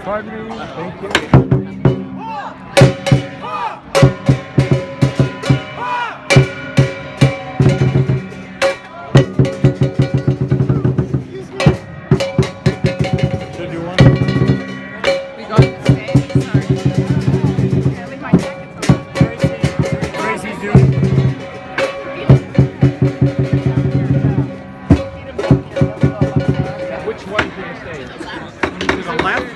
Pardon me. Thank you. Should you want? We got to stay. Sorry. Yeah, leave my jackets on. Tracy's doing. Which one can you stay? To the left.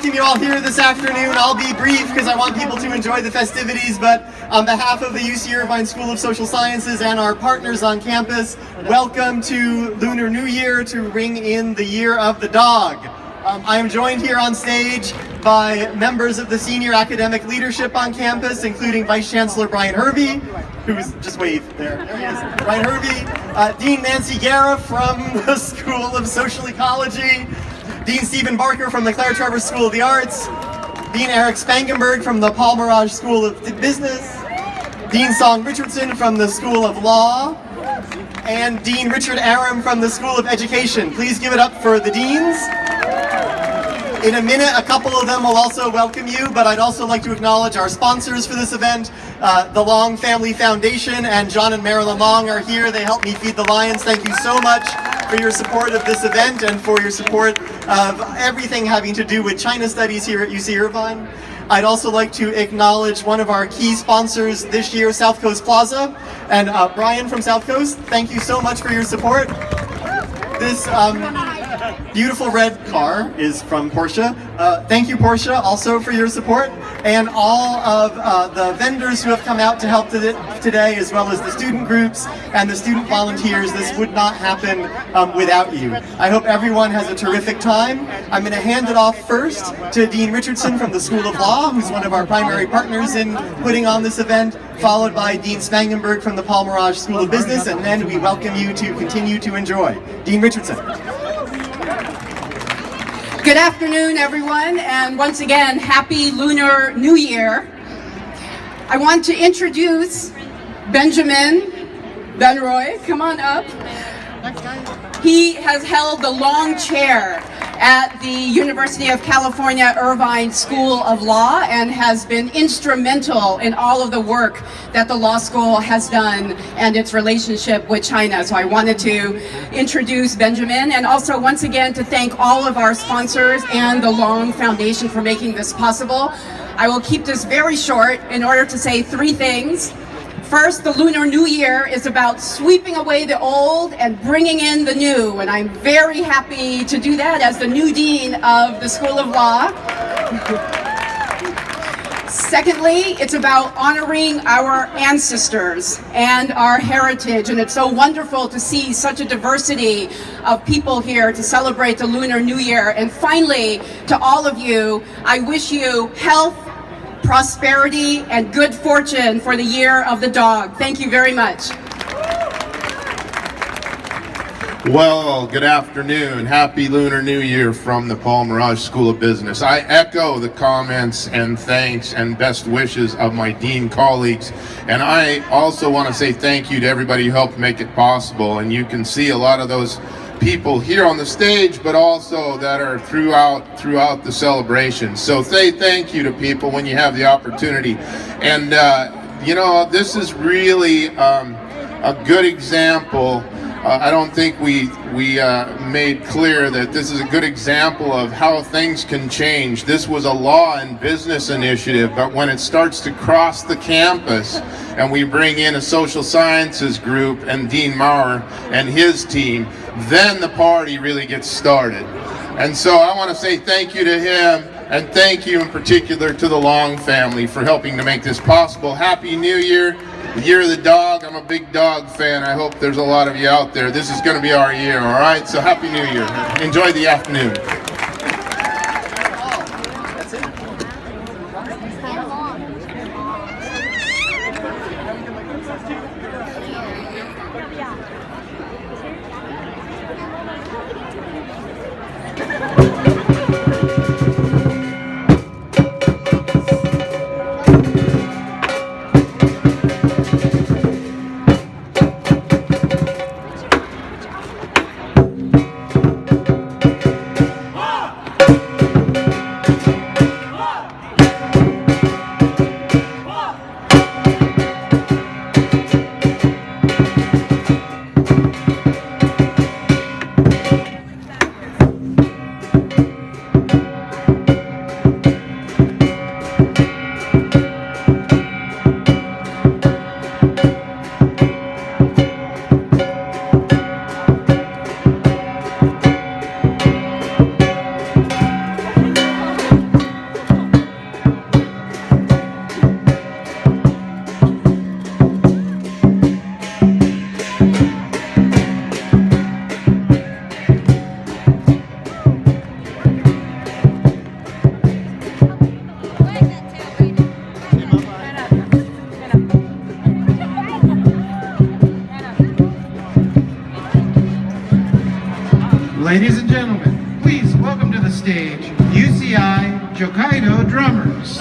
welcome you all here this afternoon. I'll be brief because I want people to enjoy the festivities, but on behalf of the UC Irvine School of Social Sciences and our partners on campus, welcome to Lunar New Year to ring in the Year of the Dog. I am joined here on stage by members of the senior academic leadership on campus, including Vice Chancellor Brian Hervey, who's just waved there. There he is. Brian Hervey, Dean Nancy Guerra from the School of Social Ecology, Dean Stephen Barker from the Claire Trevor School of the Arts, Dean Eric Spangenberg from the Paul Mirage School of Business, Dean Song Richardson from the School of Law, and Dean Richard Aram from the School of Education. Please give it up for the deans. In a minute, a couple of them will also welcome you, but I'd also like to acknowledge our sponsors for this event. The Long Family Foundation and John and Marilyn Long are here. They helped me feed the lions. Thank you so much for your support of this event and for your support of everything having to do with China studies here at UC Irvine. I'd also like to acknowledge one of our key sponsors this year, South Coast Plaza. And Brian from South Coast, thank you so much for your support. This beautiful red car is from Porsche. Thank you, Porsche, also for your support. And all of the vendors who have come out to help today, as well as the student groups and the student volunteers. This would not happen without you. I hope everyone has a terrific time. I'm going to hand it off first to Dean Richardson from the School of Law, who's one of our primary partners in putting on this event, followed by Dean Spangenberg from the Paul Mirage School of Business, and then we welcome you to continue to enjoy. Dean Richardson. Good afternoon, everyone, and once again, Happy Lunar New Year. I want to introduce Benjamin Benroy. Come on up. He has held the long chair at the University of California Irvine School of Law and has been instrumental in all of the work that the law school has done and its relationship with China. So I wanted to introduce Benjamin, and also once again to thank all of our sponsors and the Long Foundation for making this possible. I will keep this very short in order to say three things. First, the Lunar New Year is about sweeping away the old and bringing in the new, and I'm very happy to do that as the new dean of the School of Law. Secondly, it's about honoring our ancestors and our heritage, and it's so wonderful to see such a diversity of people here to celebrate the Lunar New Year. And finally, to all of you, I wish you health, prosperity, and good fortune for the Year of the Dog. Thank you very much. Well, good afternoon. Happy Lunar New Year from the Paul Mirage School of Business. I echo the comments and thanks and best wishes of my dean colleagues. And I also want to say thank you to everybody who helped make it possible. And you can see a lot of those people here on the stage, but also that are throughout the celebration. So say thank you to people when you have the opportunity. And you know, this is really a good example. I don't think we made clear that this is a good example of how things can change. This was a law and business initiative, but when it starts to cross the campus and we bring in a social sciences group and Dean Maurer and his team, then the party really gets started. And so I want to say thank you to him, and thank you in particular to the Long family for helping to make this possible. Happy New Year, the Year of the Dog. I'm a big dog fan. I hope there's a lot of you out there. This is going to be our year, all right? So Happy New Year. Enjoy the afternoon. Ladies and gentlemen, please welcome to the stage UCI Jokaido drummers.